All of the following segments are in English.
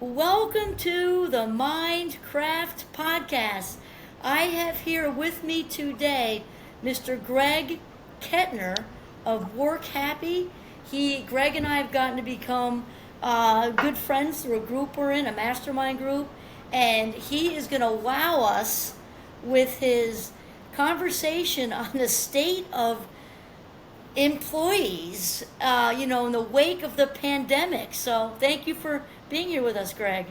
Welcome to the Mindcraft Podcast. I have here with me today Mr. Greg Kettner of Work Happy. Greg and I have gotten to become good friends through a group we're in, a mastermind group, and he is going to wow us with his conversation on the state of employees, in the wake of the pandemic. So thank you for being here with us, Greg.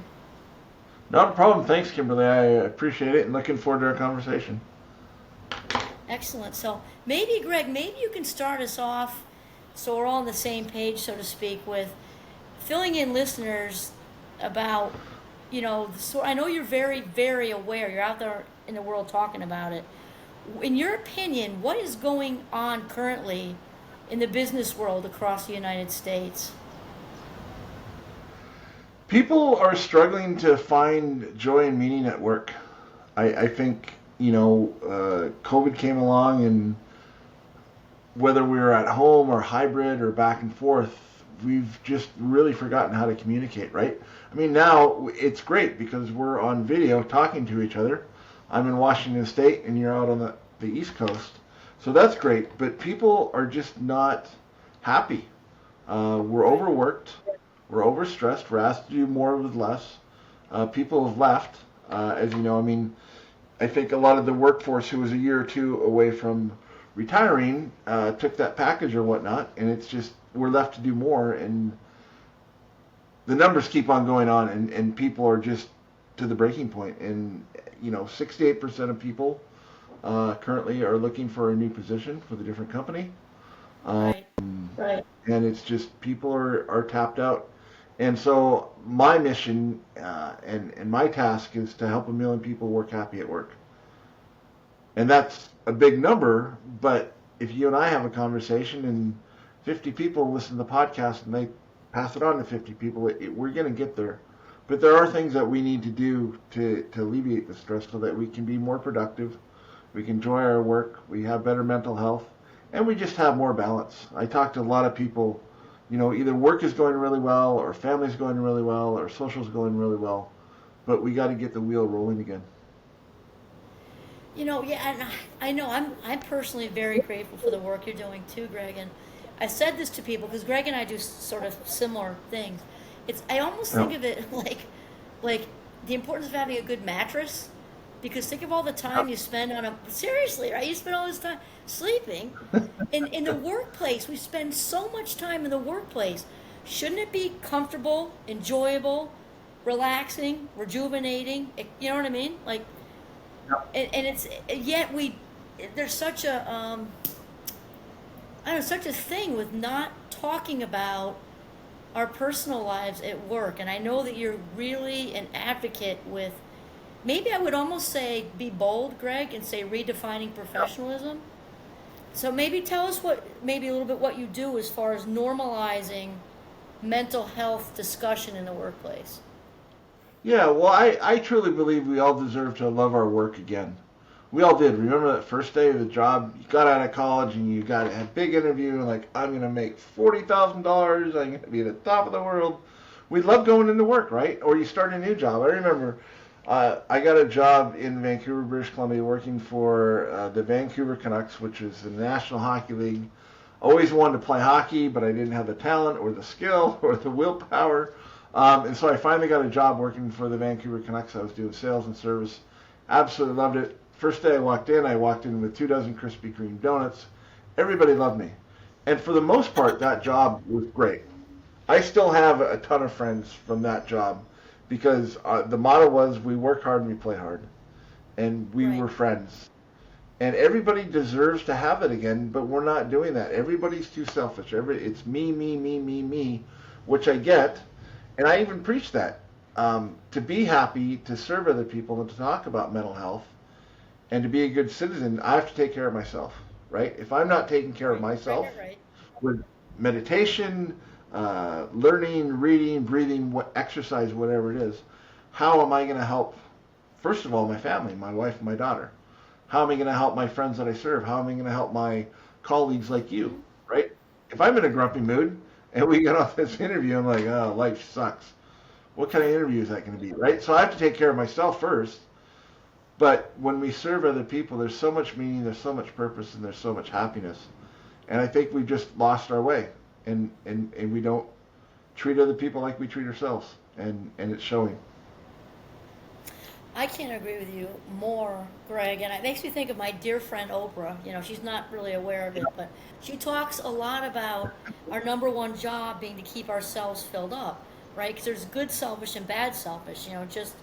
Not a problem. Thanks, Kimberly. I appreciate it and looking forward to our conversation. Excellent. So maybe, Greg, maybe you can start us off so we're all on the same page, so to speak, with filling in listeners about, so I know you're very, very aware. You're out there in the world talking about it. In your opinion, what is going on currently in the business world across the United States? People are struggling to find joy and meaning at work. I think, COVID came along, and whether we were at home or hybrid or back and forth, we've just really forgotten how to communicate, right? I mean, now it's great because we're on video talking to each other. I'm in Washington State and you're out on the East Coast. So that's great, but people are just not happy. We're overworked, we're overstressed, we're asked to do more with less. People have left, as you know. I mean, I think a lot of the workforce who was a year or two away from retiring took that package or whatnot, and it's just we're left to do more, and the numbers keep on going on, and people are just to the breaking point. And 68% of people currently are looking for a new position for the different company. Um, Right. Right. and it's just people are tapped out. And so my mission and my task is to help 1 million people work happy at work. And that's a big number, but if you and I have a conversation and 50 people listen to the podcast and they pass it on to 50 people, we're going to get there. But there are things that we need to do to alleviate the stress so that we can be more productive, we can enjoy our work, we have better mental health, and we just have more balance. I talk to a lot of people, either work is going really well, or family's going really well, or social's going really well, but we got to get the wheel rolling again. Yeah, and I know I'm personally very grateful for the work you're doing too, Greg. And I said this to people because Greg and I do sort of similar things. I almost Yeah. think of it like the importance of having a good mattress. Because think of all the time you spend on seriously, right? You spend all this time sleeping. In the workplace, we spend so much time in the workplace. Shouldn't it be comfortable, enjoyable, relaxing, rejuvenating? You know what I mean? Like, and it's yet there's such a I don't know, such a thing with not talking about our personal lives at work. And I know that you're really an advocate with, maybe I would almost say be bold, Greg, and say redefining professionalism. So maybe tell us maybe a little bit what you do as far as normalizing mental health discussion in the workplace. Yeah, well, I truly believe we all deserve to love our work again. We all did. Remember that first day of the job? You got out of college and you got a big interview, and like, I'm going to make $40,000. I'm going to be at the top of the world. We love going into work, right? Or you start a new job. I remember I got a job in Vancouver, British Columbia, working for the Vancouver Canucks, which is the National Hockey League. Always wanted to play hockey, but I didn't have the talent or the skill or the willpower. And so I finally got a job working for the Vancouver Canucks. I was doing sales and service. Absolutely loved it. First day I walked in with 2 dozen Krispy Kreme donuts. Everybody loved me. And for the most part, that job was great. I still have a ton of friends from that job because the motto was we work hard and we play hard. And we Right. were friends. And everybody deserves to have it again, but we're not doing that. Everybody's too selfish. It's me, me, me, me, me, which I get. And I even preach that. To be happy, to serve other people, and to talk about mental health, and to be a good citizen, I have to take care of myself, right? If I'm not taking care of Right. Right. myself Right. Right. with meditation, learning, reading, breathing, exercise, whatever it is, how am I going to help, first of all, my family, my wife and my daughter? How am I going to help my friends that I serve? How am I going to help my colleagues like you, right? If I'm in a grumpy mood and we get off this interview, I'm like, oh, life sucks. What kind of interview is that going to be, right? So I have to take care of myself first. But when we serve other people, there's so much meaning, there's so much purpose, and there's so much happiness. And I think we've just lost our way, and we don't treat other people like we treat ourselves, and it's showing. I can't agree with you more, Greg, and it makes me think of my dear friend Oprah. You know, she's not really aware of it, but she talks a lot about our number one job being to keep ourselves filled up, right? Because there's good selfish and bad selfish. You know, just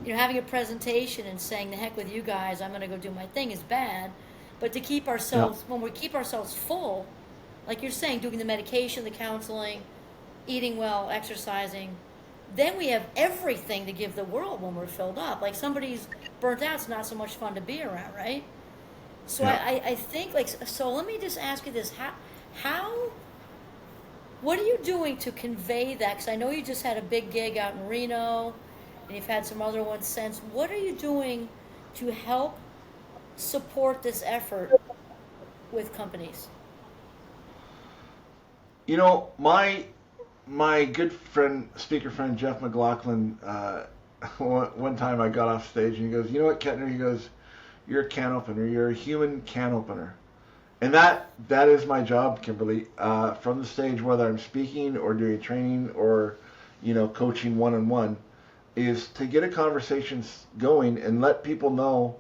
having a presentation and saying the heck with you guys, I'm going to go do my thing is bad, but to keep Yeah. ourselves when we keep ourselves full, like you're saying, doing the medication, the counseling, eating well, exercising, then we have everything to give the world when we're filled up. Like somebody's burnt out, it's not so much fun to be around, right? So Yeah. I think like so. Let me just ask you this: how what are you doing to convey that? Because I know you just had a big gig out in Reno, and you've had some other ones since. What are you doing to help support this effort with companies? You know, my good friend, speaker friend Jeff McLaughlin, one time I got off stage and he goes, "You know what, Kettner?" He goes, "You're a can opener. You're a human can opener." And that is my job, Kimberly. From the stage, whether I'm speaking or doing training or, coaching one on one, is to get a conversation going and let people know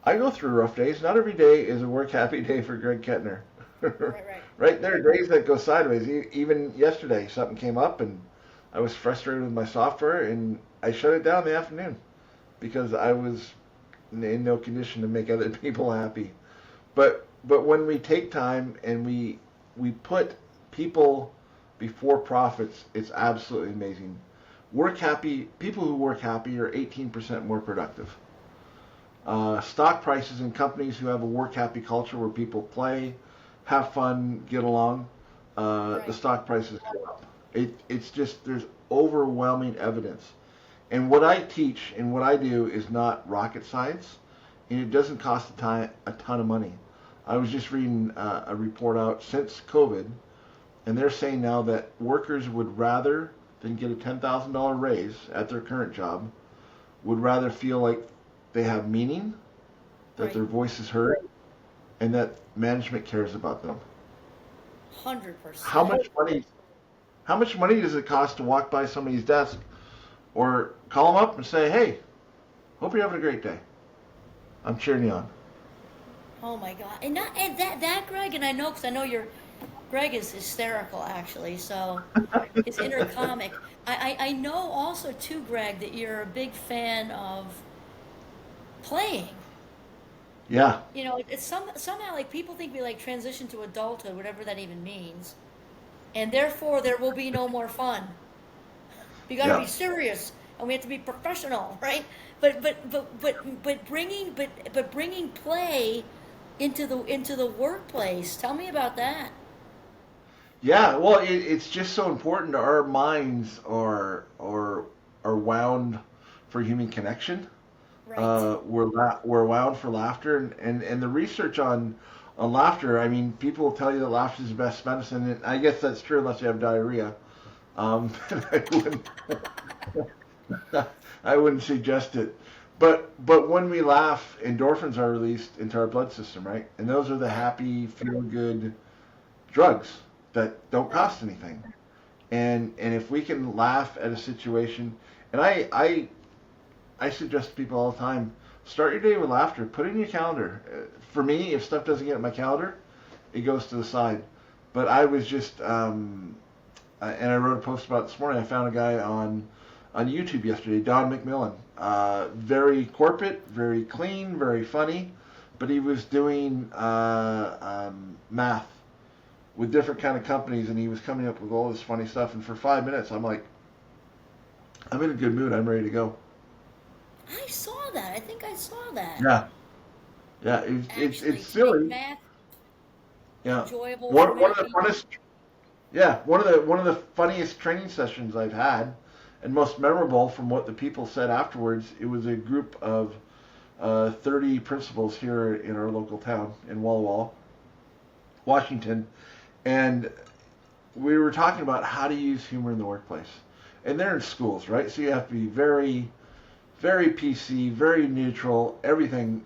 I go through rough days. Not every day is a work happy day for Greg Kettner. Right, right. Right, there are days that go sideways. Even yesterday, something came up and I was frustrated with my software and I shut it down in the afternoon because I was in no condition to make other people happy. But when we take time and we put people before profits, it's absolutely amazing. Work happy people who work happy are 18% more productive. Stock prices in companies who have a work happy culture where people play, have fun, get along, the Right. stock prices go up. It's just there's overwhelming evidence. And what I teach and what I do is not rocket science, and it doesn't cost a ton of money. I was just reading a report out since COVID, and they're saying now that workers would rather than get a $10,000 raise at their current job, would rather feel like they have meaning, that Right. their voice is heard, and that management cares about them. How 100%. much money? How much money does it cost to walk by somebody's desk or call them up and say, "Hey, hope you're having a great day. I'm cheering you on." Oh my God. And not and that Greg, and I know because I know you're Greg is hysterical actually, so his inner comic. I know also too, Greg, that you're a big fan of playing. Yeah, You know, it's somehow like people think we like transition to adulthood, whatever that even means, and therefore there will be no more fun. We got to be yeah. serious and we have to be professional, right? But bringing play into the workplace. Tell me about that. Yeah, well, it's just so important. Our minds are wound for human connection. Right. We're wound for laughter, and the research on laughter. I mean, people will tell you that laughter is the best medicine, and I guess that's true unless you have diarrhea. I wouldn't I wouldn't suggest it. But when we laugh, endorphins are released into our blood system, right? And those are the Right. happy, feel good drugs that don't Right. cost anything. And if we can laugh at a situation, and I suggest to people all the time, start your day with laughter. Put it in your calendar. For me, if stuff doesn't get in my calendar, it goes to the side. But I was just, and I wrote a post about it this morning. I found a guy on YouTube yesterday, Don McMillan. Very corporate, very clean, very funny, but he was doing math with different kind of companies, and he was coming up with all this funny stuff. And for 5 minutes, I'm like, I'm in a good mood. I'm ready to go. I saw that. I think I saw that. Yeah, yeah. It's Actually, to make silly. math Yeah. enjoyable for One many of the people. funnest. Yeah, one of the funniest training sessions I've had, and most memorable from what the people said afterwards. It was a group of 30 principals here in our local town in Walla Walla, Washington, and we were talking about how to use humor in the workplace. and they're in schools, right? So you have to be very, very PC, very neutral, everything.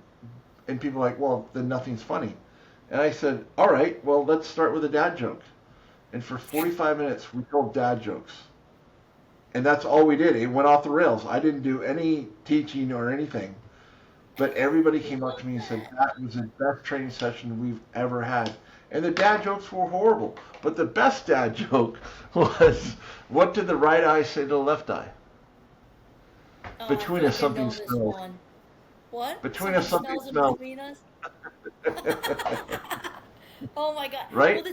And people are like, well, then nothing's funny. And I said, all right, well, let's start with a dad joke. And for 45 minutes, we told dad jokes. And that's all we did. It went off the rails. I didn't do any teaching or anything. But everybody I came up love to me and said, that. that was the best training session we've ever had. And the dad jokes were horrible. But the best dad joke was, what did the right eye say to the left eye? Oh, I Between feel us, like I something know this smells. one. What? Between us, Something something smells in smells. between us? Oh my God. Right?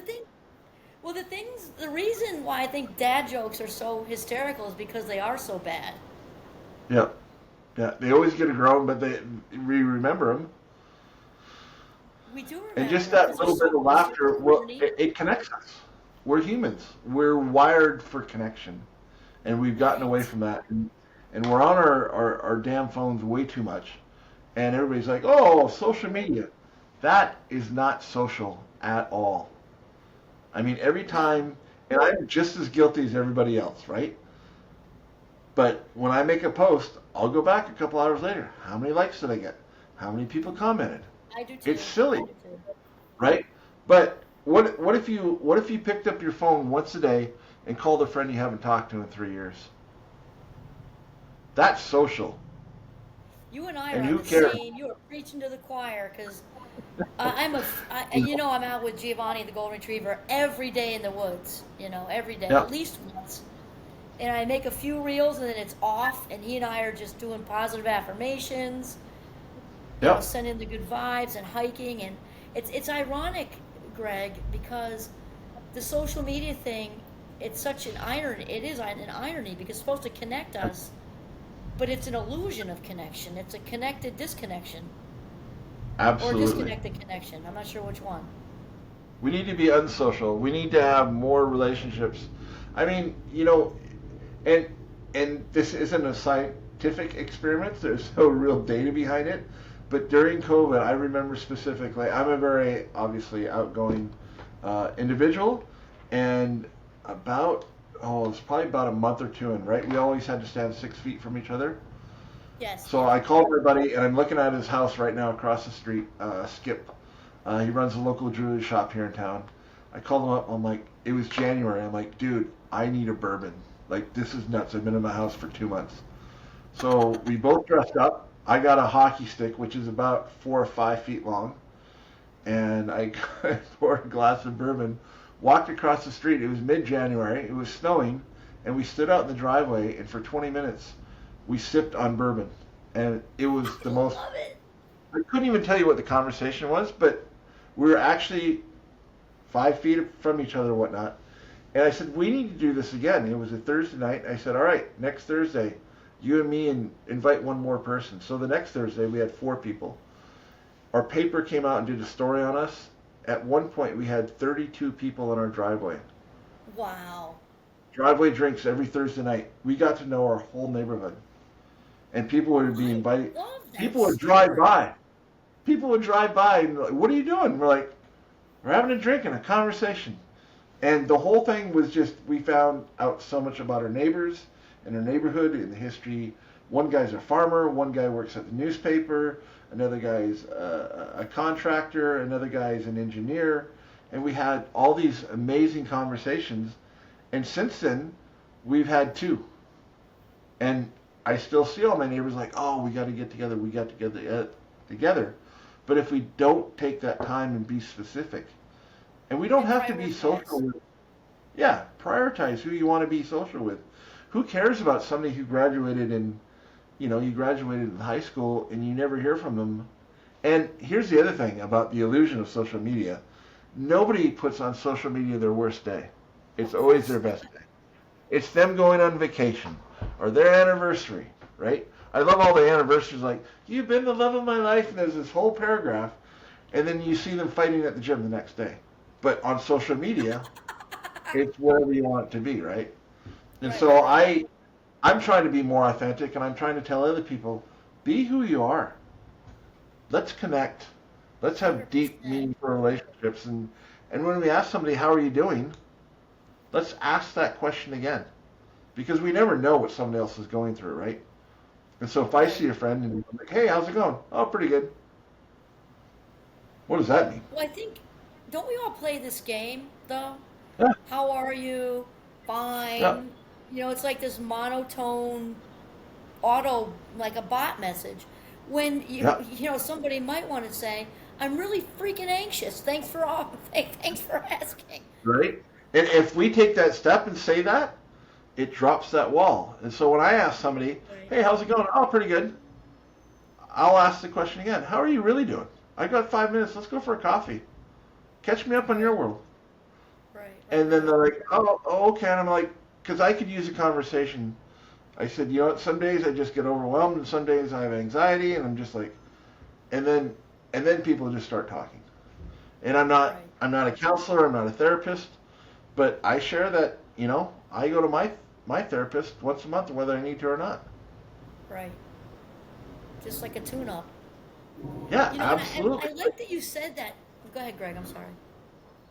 The reason why I think dad jokes are so hysterical is because they are so bad. Yeah. Yeah. They always get a groan, but we remember them. We do And remember just them that because they're little so bit of easy laughter, to well, underneath. it connects us. We're humans. We're wired for connection. And we've gotten away Right. from that. And we're on our damn phones way too much. And everybody's like, oh, social media. That is not social at all. I mean, every No. time, and I'm just as guilty as everybody else, right? But when I make a post, I'll go back a couple hours later. How many likes did I get? How many people commented? I do It's too. I silly, do too. right? But what if you picked up your phone once a day and called a friend you haven't talked to in 3 years? That's social. You and I are And on who the cares? same. You are preaching to the choir because I'm out with Giovanni, the golden retriever, every day in the woods. Every day, Yeah, at least once. And I make a few reels and then it's off, and he and I are just doing positive affirmations, yeah, sending the good vibes and hiking. And it's ironic, Greg, because the social media thing, it's such an irony. It is an irony because it's supposed to connect us, but it's an illusion of connection. It's a connected disconnection or a absolutely. disconnected connection. I'm not sure which one. We need to be unsocial. We need to have more relationships. I mean, and and this isn't a scientific experiment. There's no real data behind it. But during COVID, I remember specifically. I'm a very obviously outgoing individual, and about it's probably about a month or two in. Right, we always had to stand 6 feet from each other. Yes, So yes. I called my buddy, and I'm looking at his house right now across the street. Skip. He runs a local jewelry shop here in town. I called him up. I'm like, it was January. I'm like, dude, I need a bourbon. Like, this is nuts. I've been in my house for 2 months. So we both dressed up. I got a hockey stick, which is about 4 or 5 feet long, and I poured a glass of bourbon. Walked across the street. It was mid-January. It was snowing, and we stood out in the driveway. And for 20 minutes, we sipped on bourbon, and it was I the most. love it. I couldn't even tell you what the conversation was, but we were actually 5 feet from each other, and whatnot. And I said, we need to do this again. It was a Thursday night. I said, all right, next Thursday, you and me and invite one more person. So the next Thursday, we had 4 people. Our paper came out and did a story on us. At one point, we had 32 people in our driveway. Wow. Driveway drinks every Thursday night. We got to know our whole neighborhood. And people would be I invited. love that People would drive story. by. People would drive by and like, what are you doing? We're like, we're having a drink and a conversation. And the whole thing was just, we found out so much about our neighbors and our neighborhood and the history. One guy's a farmer, one guy works at the newspaper, another guy's a contractor, another guy's an engineer. And we had all these amazing conversations. And since then, we've had two. And I still see all my neighbors like, oh, we got to get together, we got to get together. But if we don't take that time and be specific, and we don't And have to be social prioritize. with, yeah, prioritize who you want to be social with. Who cares about somebody who graduated you graduated in high school and you never hear from them? And here's the other thing about the illusion of social media. Nobody puts on social media their worst day. It's Of always course their not. best day. It's them going on vacation or their anniversary, right? I love all the anniversaries like, you've been the love of my life, and there's this whole paragraph, and then you see them fighting at the gym the next day. But on social media, it's wherever you want it to be, right? And Right, so right, right. I'm trying to be more authentic, and I'm trying to tell other people, be who you are. Let's connect. Let's have deep, 100%. meaningful relationships. And when we ask somebody, how are you doing? Let's ask that question again. because we never know what somebody else is going through, right? And so if I Right. see a friend and I'm like, hey, how's it going? Oh, pretty good. What does that mean? Well, I think, don't we all play this game, though? Yeah, How are you? yeah, Fine. It's like this monotone auto, like a bot message. When yeah, somebody might want to say, "I'm really freaking anxious. Thanks for all. Thanks for asking." right? And if we take that step and say that, it drops that wall. And so when I ask somebody, Right. hey, how's it going? Oh, pretty good. I'll ask the question again. How are you really doing? I got 5 minutes. Let's go for a coffee. Catch me up on your Right. world. Right. Right. And then Right. they're like, oh, okay. And I'm like, because I could use a conversation. I said, you know what? Some days I just get overwhelmed, and some days I have anxiety, and I'm just like, and then, and then people just start talking. And Right. I'm not a counselor. I'm not a therapist, but I share that, I go to my therapist once a month, whether I need to or not. Right. Just like a tune-up. Yeah, And I absolutely. like that you said that. Go ahead, Greg. I'm sorry.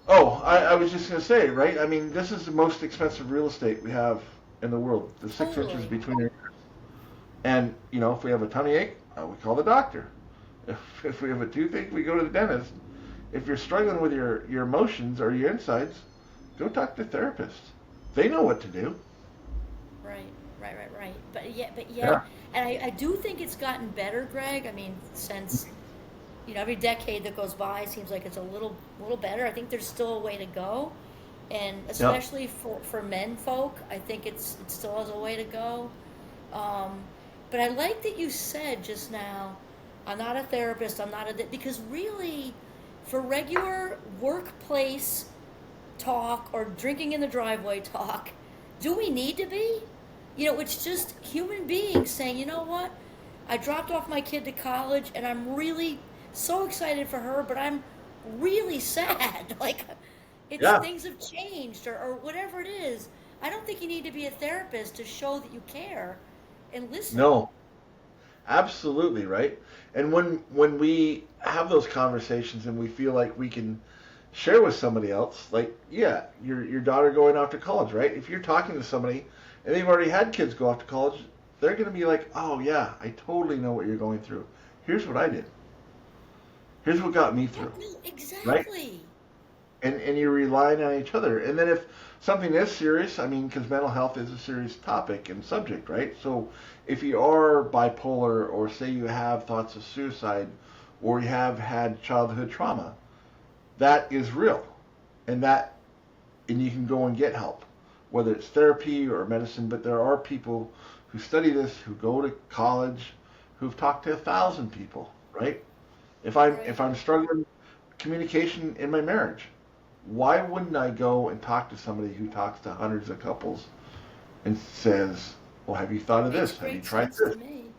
Oh, I was just going to say, right? I mean, this is the most expensive real estate we have in the world, the 6 inches Totally. between our ears. And, if we have a tummy ache, we call the doctor. If we have a toothache, we go to the dentist. If you're struggling with your emotions or your insides, go talk to a therapist. They know what to do. Right, right, right, right. But Yeah. yet, and I do think it's gotten better, Greg. I mean, since every decade that goes by seems like it's a little better. I think there's still a way to go, and Yeah. especially for men folk, I think it still has a way to go. Um, but I like that you said just now, I'm not a therapist. I'm not because really, for regular workplace talk or drinking in the driveway talk, do we need to be? It's just human beings saying, you know what? I dropped off my kid to college and I'm really so excited for her, but I'm really sad. Like, it's Yeah. things have changed or whatever it is. I don't think you need to be a therapist to show that you care and listen. No. Absolutely, right? And when we have those conversations and we feel like we can share with somebody else, like yeah, your daughter going off to college, right? If you're talking to somebody and they've already had kids go off to college, they're going to be like, "Oh yeah, I totally know what you're going through. Here's what I did. Here's what got me Yeah, through." no, Right? exactly. And you're relying on each other. And then if something is serious, I mean, because mental health is a serious topic and subject, right? So if you are bipolar, or say you have thoughts of suicide, or you have had childhood trauma, that is real, and you can go and get help, whether it's therapy or medicine. But there are people who study this, who go to college, who've talked to 1,000 people, right? Right. If I'm struggling communication in my marriage, why wouldn't I go and talk to somebody who talks to hundreds of couples and says, well, have you thought of Makes this? Have you great tried sense this? to me.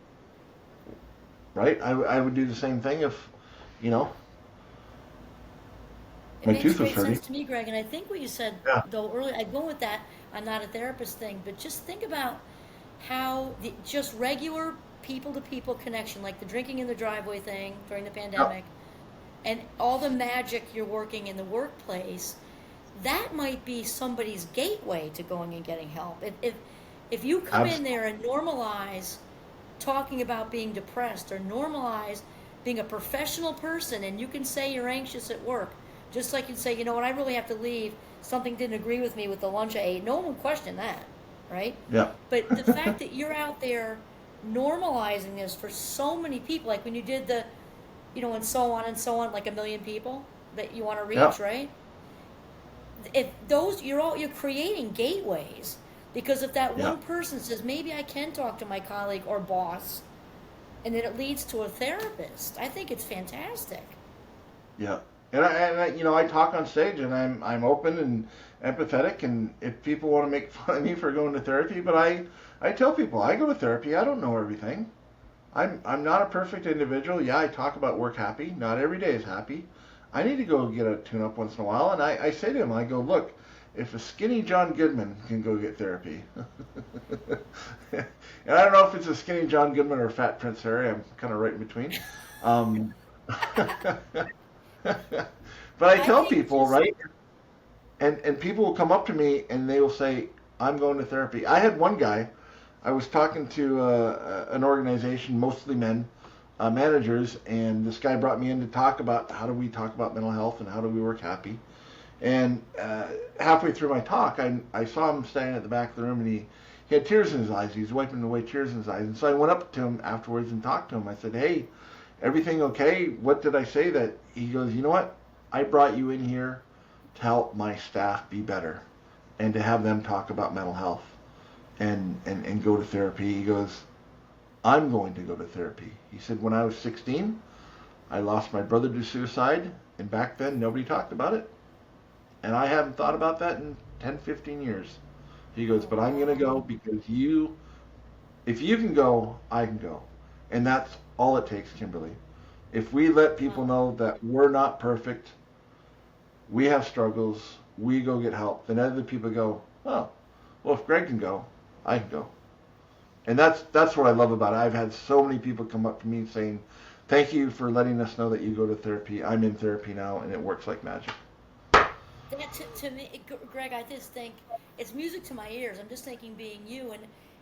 Right? I would do the same thing if, you know, It my makes tooth was great sense hurting. to me, Greg. And I think what you said, Yeah. though, earlier, I go with that. I'm not a therapist thing, but just think about how just regular people to people connection, like the drinking in the driveway thing during the Yeah. pandemic, and all the magic you're working in the workplace, that might be somebody's gateway to going and getting help. If you come in Absolutely. there and normalize talking about being depressed or normalize being a professional person and you can say you're anxious at work, just like you'd say, you know what, I really have to leave. Something didn't agree with me with the lunch I ate. No one would question that, right? Yeah. But the fact that you're out there normalizing this for so many people, like when you did and so on, like a million people that you want to Yeah. reach, right? If you're creating gateways because if that Yeah. one person says maybe I can talk to my colleague or boss, and then it leads to a therapist, I think it's fantastic. Yeah. I talk on stage and I'm open and empathetic. And if people want to make fun of me for going to therapy, but I tell people I go to therapy. I don't know everything. I'm not a perfect individual. Yeah, I talk about work happy. Not every day is happy. I need to go get a tune up once in a while. And I say to him, I go, look, if a skinny John Goodman can go get therapy, and I don't know if it's a skinny John Goodman or a fat Prince Harry. I'm kind of right in between. Um, but I I tell think people, just right? And people will come up to me and they will say, I'm going to therapy. I had one guy, I was talking to an organization, mostly men, managers, and this guy brought me in to talk about how do we talk about mental health and how do we work happy. And halfway through my talk, I saw him standing at the back of the room, and he had tears in his eyes. He was wiping away tears in his eyes. And so I went up to him afterwards and talked to him. I said, hey, everything okay? What did I say that? He goes, you know what? I brought you in here to help my staff be better and to have them talk about mental health and go to therapy. He goes, I'm going to go to therapy. He said, when I was 16, I lost my brother to suicide, and back then nobody talked about it. And I haven't thought about that in 10, 15 years. He goes, but I'm going to go because if you can go, I can go. And that's all it takes, Kimberly. If we let people know that we're not perfect, we have struggles, we go get help, then other people go, oh, well, if Greg can go, I can go. And that's what I love about it. I've had so many people come up to me saying, thank you for letting us know that you go to therapy. I'm in therapy now, and it works like magic. That to me, Greg, I just think it's music to my ears. I'm just thinking being you,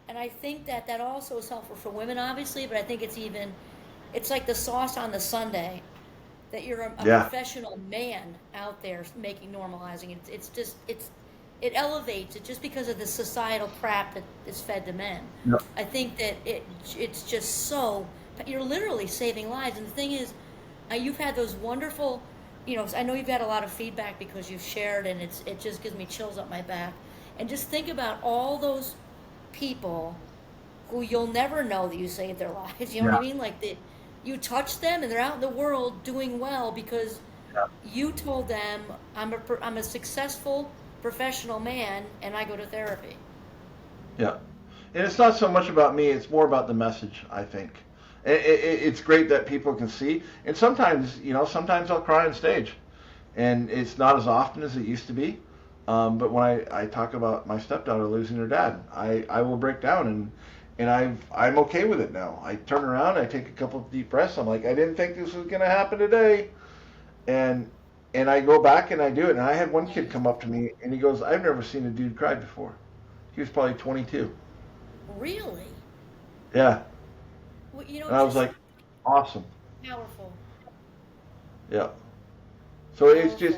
and I think that that also is helpful for women, obviously, but I think it's like the sauce on the sundae that you're a Yeah. professional man out there making normalizing it. It elevates it just because of the societal crap that is fed to men. Yeah. I think that it's just so you're literally saving lives. And the thing is, you've had those wonderful, I know you've had a lot of feedback because you've shared, and it just gives me chills up my back. And just think about all those people who you'll never know that you saved their lives. You know what Yeah. I mean? Like that, you touch them, and they're out in the world doing well because Yeah. you told them, I'm a successful professional man, and I go to therapy. Yeah. And it's not so much about me, it's more about the message, I think. It's great that people can see. And sometimes, sometimes I'll cry on stage. And it's not as often as it used to be. But when I talk about my stepdaughter losing her dad, I will break down, and I'm okay with it now. I turn around, I take a couple of deep breaths. I'm like, I didn't think this was going to happen today. And I go back and I do it. And I had one kid come up to me and he goes, I've never seen a dude cry before. He was probably 22. Really? Yeah. Well, And I was just like, awesome. powerful, Yeah. So powerful.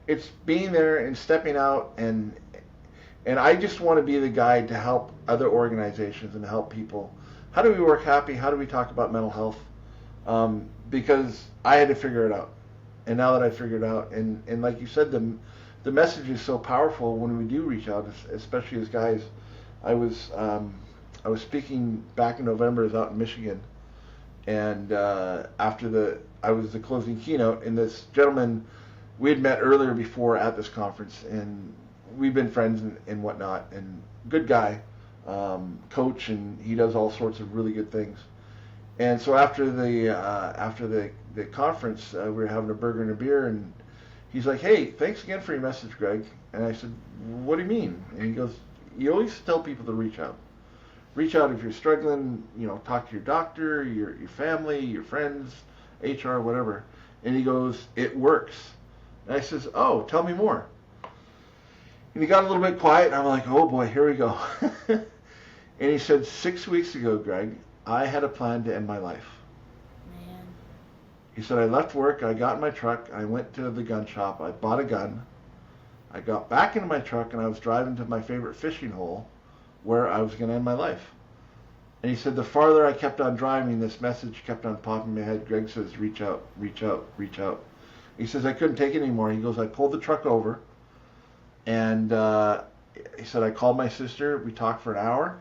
it's being there and stepping out, and I just want to be the guide to help other organizations and help people. How do we work happy? How do we talk about mental health? Because I had to figure it out. And now that I figured it out, and like you said, the message is so powerful when we do reach out, especially as guys. I was I was speaking back in November. I was out in Michigan, and I was the closing keynote, and this gentleman we had met earlier before at this conference, and we've been friends and whatnot, and good guy, coach, and he does all sorts of really good things. And so after the conference, we were having a burger and a beer, and he's like, "Hey, thanks again for your message, Greg." And I said, "What do you mean?" And he goes, "You always tell people to reach out. Reach out if you're struggling. Talk to your doctor, your family, your friends, HR, whatever." And he goes, "It works." And I says, "Oh, tell me more." And he got a little bit quiet, and I'm like, "Oh boy, here we go." And he said, "6 weeks ago, Greg, I had a plan to end my life." Man. He said, "I left work, I got in my truck, I went to the gun shop, I bought a gun, I got back into my truck, and I was driving to my favorite fishing hole where I was going to end my life." And he said, the farther I kept on driving, this message kept on popping in my head. Greg says, reach out, reach out, reach out. He says, I couldn't take it anymore. He goes, I pulled the truck over, and he said, I called my sister. We talked for an hour.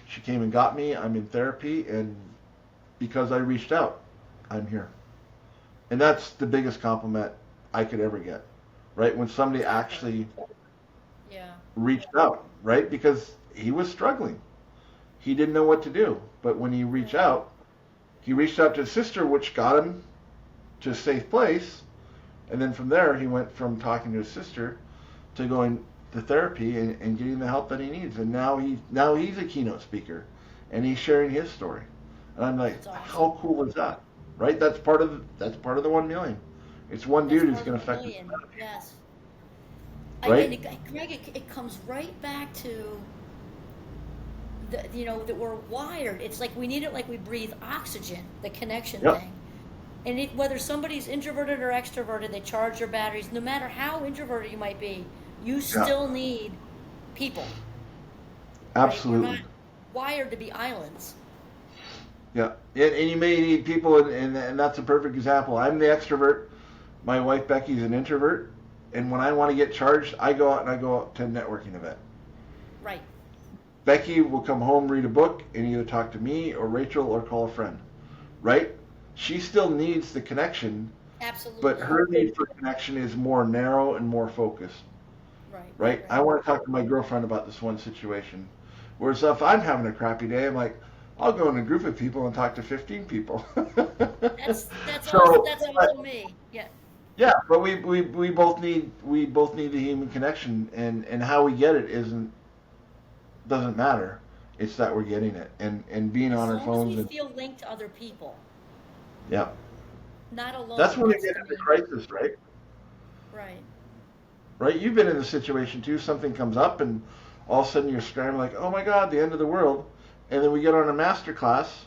She came and got me. I'm in therapy, and because I reached out, I'm here. And that's the biggest compliment I could ever get, right? When somebody actually Yeah. reached out, right? Because he was struggling. He didn't know what to do. But when Right. he reached out to his sister, which got him to a safe place. And then from there, he went from talking to his sister to going to therapy and getting the help that he needs. And now he's a keynote speaker, and he's sharing his story. And I'm like, That's awesome. how cool is that, right? That's part of the 1 million. It's one That's dude who's part of going the to affect his 1 million. life. Yes. right? Greg, it comes right back to that we're wired. It's like we need it like we breathe oxygen, the connection Yep, thing. And whether somebody's introverted or extroverted, they charge their batteries. No matter how introverted you might be, you yeah, still need people, right? We're not absolutely. wired to be islands. Yeah, and you may need people, and that's a perfect example. I'm the extrovert. My wife Becky's an introvert, and when I want to get charged, I go out and I go out to a networking event. Right. Becky will come home, read a book, and either talk to me or Rachel or call a friend. Right? She still needs the connection, but Absolutely. her need for connection is more narrow and more focused. Right, right, Right? I right. want to talk to my girlfriend about this one situation. Whereas if I'm having a crappy day, I'm like, I'll go in a group of people and talk to 15 people. So, That's also me. Yeah. yeah, but we both need the human connection, and how we get it isn't doesn't matter. It's that we're getting it, and being on As our long as phones, we and feel linked to other people, yeah, not that's alone. when we That's get the into main thing. crisis, right? Right. Right? You've been in the situation too. Something comes up, and all of a sudden you're scrambling like, oh my god, the end of the world. And then we get on a master class,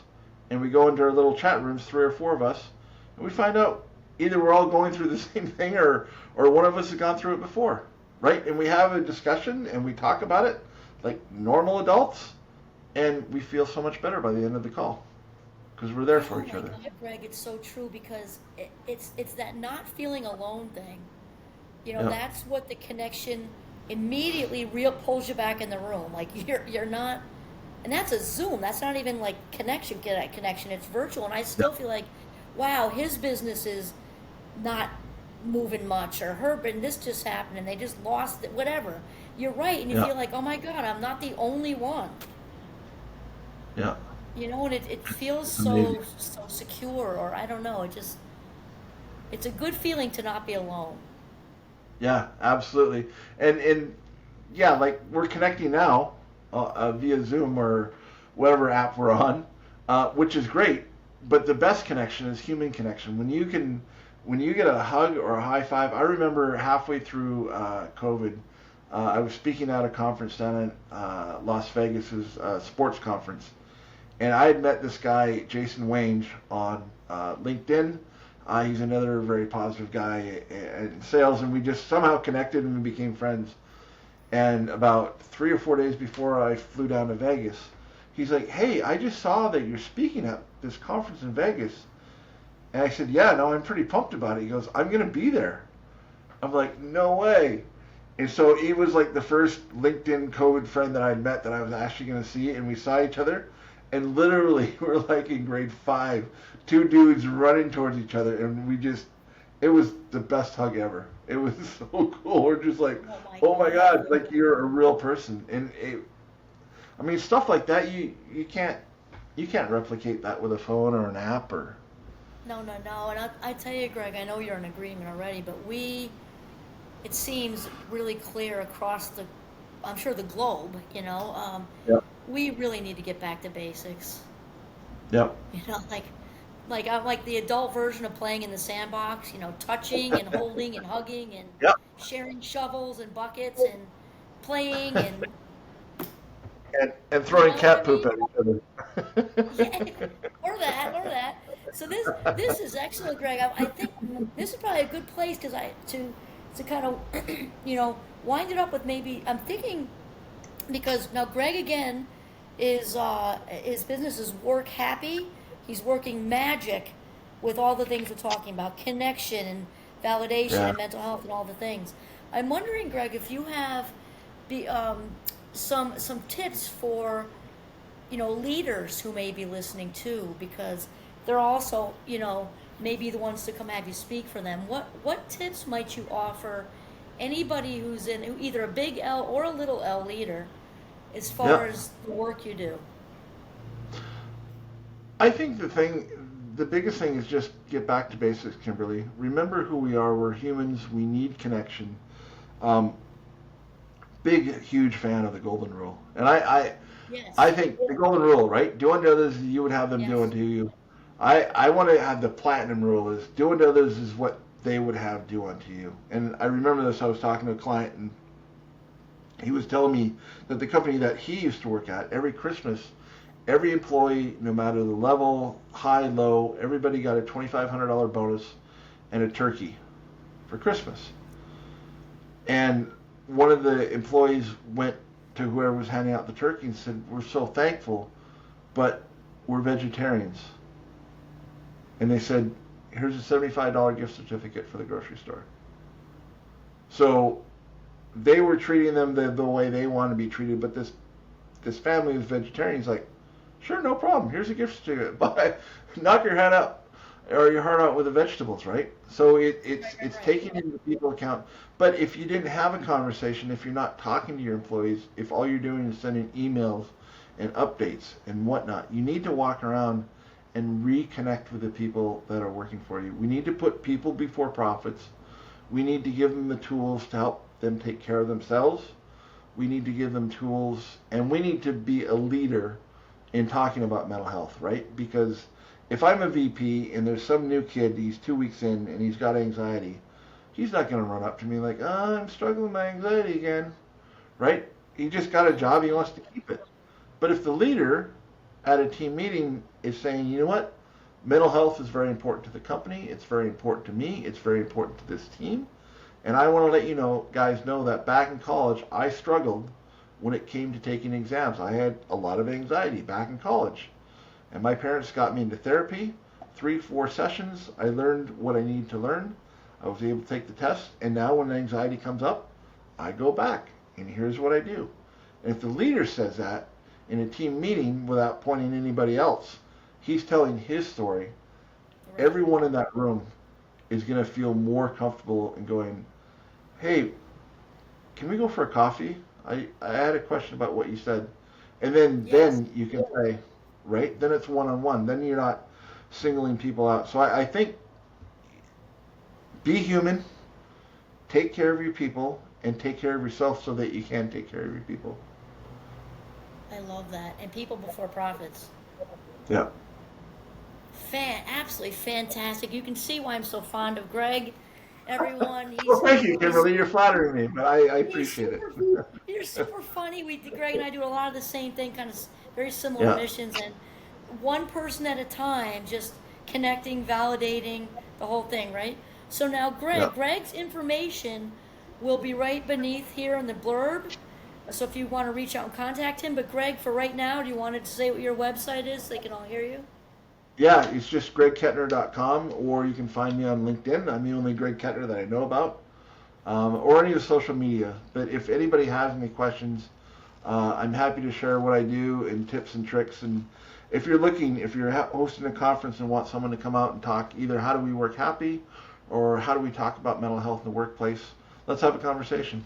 and we go into our little chat rooms, three or four of us, and we find out either we're all going through the same thing, or one of us has gone through it before, right? And we have a discussion and we talk about it like normal adults, and we feel so much better by the end of the call because we're there for Oh each my other. God, Greg, it's so true because it's that not feeling alone thing. Yeah, That's what the connection immediately real pulls you back in the room. Like you're not, and that's a Zoom. That's not even like connection. It's virtual, and I yeah, still feel like, wow, his business is not moving much, or her, and this just happened, and they just lost it. Whatever. You're right, and you yeah, feel like, oh my God, I'm not the only one. yeah. And it feels It's amazing. so secure, or I don't know. It's a good feeling to not be alone. Yeah, absolutely. And yeah, like we're connecting now via Zoom or whatever app we're on, which is great. But the best connection is human connection. When you get a hug or a high five. I remember halfway through COVID, I was speaking at a conference down in Las Vegas's sports conference, and I had met this guy, Jason Wange, on LinkedIn. He's another very positive guy in sales, and we just somehow connected and we became friends. And about 3 or 4 days before I flew down to Vegas, he's like, "Hey, I just saw that you're speaking at this conference in Vegas." And I said, "Yeah, no, I'm pretty pumped about it." He goes, "I'm going to be there." I'm like, "No way." And so he was like the first LinkedIn COVID friend that I'd met that I was actually going to see, and we saw each other, and literally we're like in grade 5, two dudes running towards each other, and it was the best hug ever. It was so cool. We're just like, Oh my oh my God. god, like you're a real person, I mean, stuff like that you can't replicate that with a phone or an app or No, no, no. And I tell you, Greg, I know you're in agreement already, but it seems really clear across I'm sure the globe, Yep. we really need to get back to basics. Yep. Like I'm like the adult version of playing in the sandbox, touching and holding and hugging and Yep. sharing shovels and buckets and playing and And you throwing know what I cat poop mean? at each Yeah, other. or that. So this is excellent, Greg. I think this is probably a good place because I to kind of wind it up with maybe I'm thinking because now Greg again is his business is work happy. He's working magic with all the things we're talking about, connection and validation Yeah. and mental health and all the things. I'm wondering, Greg, if you have the some tips for leaders who may be listening too, because they're also, maybe the ones to come have you speak for them. What tips might you offer anybody who's in either a big L or a little L leader as Yeah. far as the work you do? I think the biggest thing is just get back to basics, Kimberly. Remember who we are. We're humans. We need connection. Um, Big, huge fan of the golden rule. And I Yes. think the golden rule, right? Do unto others as you would have them do Yes. unto you. I want to have the platinum rule is do unto others is what they would have due unto you. And I remember this, I was talking to a client, and he was telling me that the company that he used to work at, every Christmas, every employee, no matter the level, high, low, everybody got a $2,500 bonus and a turkey for Christmas. And one of the employees went to whoever was handing out the turkey and said, "We're so thankful, but we're vegetarians." And they said, "Here's a $75 gift certificate for the grocery store." So they were treating them the way they want to be treated, but this family was vegetarian. He's like, "Sure, no problem. Here's a gift certificate. Bye. Knock your head out or your heart out with the vegetables," right? So it's taking into people account. But if you didn't have a conversation, if you're not talking to your employees, if all you're doing is sending emails and updates and whatnot, you need to walk around and reconnect with the people that are working for you. We need to put people before profits. We need to give them the tools to help them take care of themselves. We need to give them tools, and we need to be a leader in talking about mental health, right? Because if I'm a VP and there's some new kid, he's 2 weeks in and he's got anxiety, he's not going to run up to me like, "Oh, I'm struggling with my anxiety again," right? He just got a job, he wants to keep it. But if the leader at a team meeting is saying, "You know what? Mental health is very important to the company. It's very important to me. It's very important to this team. And I want to let you know, guys, know that back in college, I struggled when it came to taking exams. I had a lot of anxiety back in college. And my parents got me into therapy, 3, 4 sessions. I learned what I needed to learn. I was able to take the test. And now when anxiety comes up, I go back. And here's what I do." And if the leader says that in a team meeting without pointing to anybody else, he's telling his story. Right. Everyone in that room is going to feel more comfortable in going, "Hey, can we go for a coffee? I had a question about what you said." And Yes. then you can say, right? Then it's one-on-one. Then you're not singling people out. So I think be human, take care of your people, and take care of yourself so that you can take care of your people. I love that. And people before profits. Yeah. Absolutely fantastic. You can see why I'm so fond of Greg. Everyone, Well, thank you, he's Kimberly. You're flattering me, but I he's appreciate it. super you're super funny. Greg and I do a lot of the same thing, kind of very similar Yeah. missions, and one person at a time, just connecting, validating the whole thing, right? So now, Yeah. Greg's information will be right beneath here in the blurb. So if you want to reach out and contact him, but Greg, for right now, do you want to say what your website is so they can all hear you? Yeah, it's just gregkettner.com, or you can find me on LinkedIn. I'm the only Greg Kettner that I know about, or any of the social media. But if anybody has any questions, I'm happy to share what I do and tips and tricks. And if you're hosting a conference and want someone to come out and talk, either how do we work happy, or how do we talk about mental health in the workplace, let's have a conversation.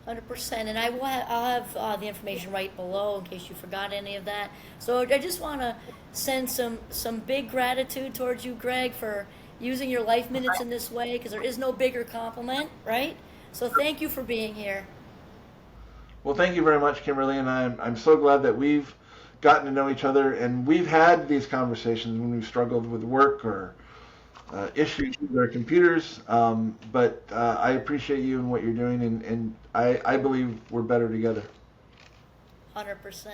100%, and I'll have the information right below in case you forgot any of that. So I just want to send some big gratitude towards you, Greg, for using your life minutes in this way, because there is no bigger compliment, right? So thank you for being here. Well, thank you very much, Kimberly, and I'm so glad that we've gotten to know each other, and we've had these conversations when we've struggled with work or issues with our computers. But I appreciate you and what you're doing, and I believe we're better together. 100%.